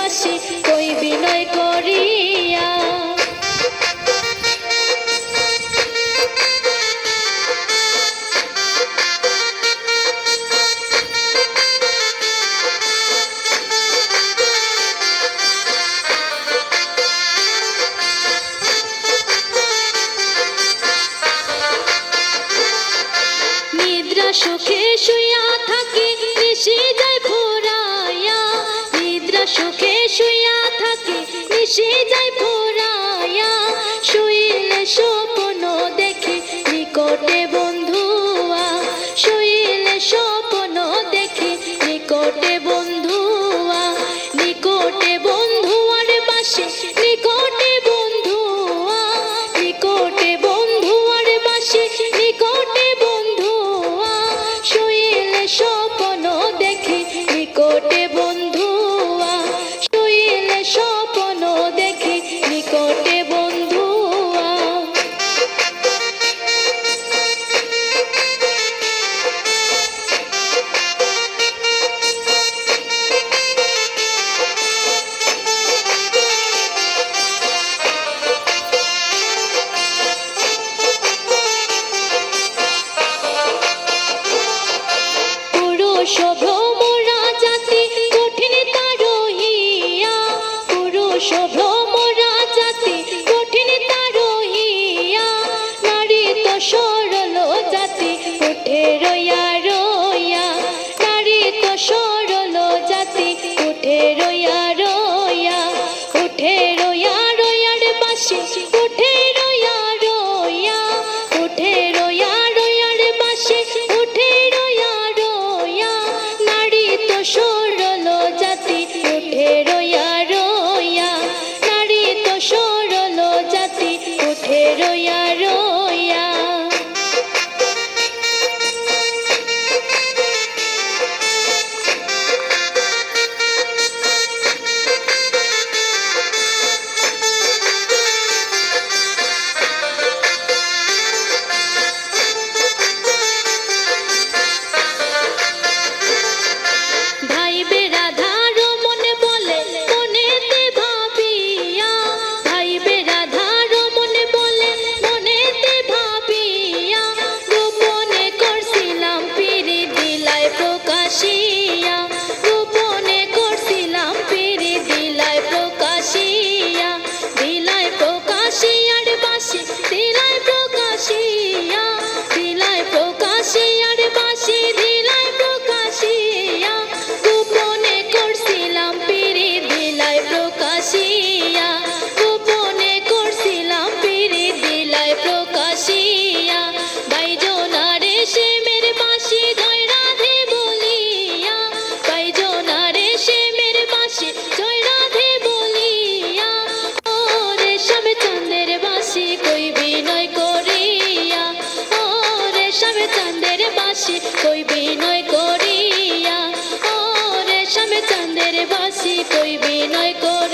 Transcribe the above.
বাসি কই বিনয় করিয়া। নিদ্রা সুখে শুইয়া থাকি নিশি যায় ফুরাইয়া, নিদ্রা সুখে শুইয়া থাকি নিশি যায় ফুরাইয়া। শুইলে স্বপ্ন দেখি নিকটে বন্ধুয়া, শুইলে স্বপ্ন দেখি নিকটে বন্ধুয়া। নিকটে বন্ধুয়ার বাসি নিকটে বন্ধুয়া, নিকটে বন্ধুয়ার বাসি নিকটে বন্ধুয়া। শুইলে স্বপ্ন দেখি নিকটে বন্ধুয়া, শুইলে স্বপ্ন দেখি নিকটে বন্ধুয়া। পুরুষ ভ্রমরা জাতি কঠিন তারহিয়া, পুরুষ ভ্রমরা জাতি কঠিন তারহিয়া। নারী তো সরল জাতি উঠে রইয়া রইয়া, নারী তো সরল জাতি উঠে রইয়া রইয়া। উঠে রইয়া রইয়ার বাসি উঠে রইয়া রইয়া, উঠে রইয়া রইয়ার বাসি উঠে রইয়া রইয়া। নারী তো সরল জাতি উঠে রইয়া রইয়া, নারী তো সরল জাতি উঠে রইয়া রইয়া। ভাইবে রাধার মনে বলে মনেতে ভাবিয়া, ভাইবে রাধার মনে বলে মনেতে ভাবিয়া। গোপনে করছিলাম পিরি দিলাই প্রকাশিয়া, গোপনে করছিলাম পিরি দিলাই প্রকাশিয়া। দিলাই প্রকাশিয়ার বাসি দিলাই প্রকাশিয়া, দিলাই প্রকাশিয়ার বাসি দিলাই প্রকাশিয়া। গোপনে করছিলাম পিরি দিলাই প্রকাশিয়া, গোপনে করছিলাম পিরি দিলাই প্রকাশিয়া। বাইজনারে শ্যামের বাসি জয় রাধে বলিয়া, বাইজনারে শ্যামের বাসি জয় রাধে বলিয়া। ও রেশম চাঁদের বাসি কই বিনয় করিয়া, ও রেশম চাঁদের বাসি কই বিনয় করিয়া, ও রেশম চাঁদের বাসি কই বিনয় করিয়া।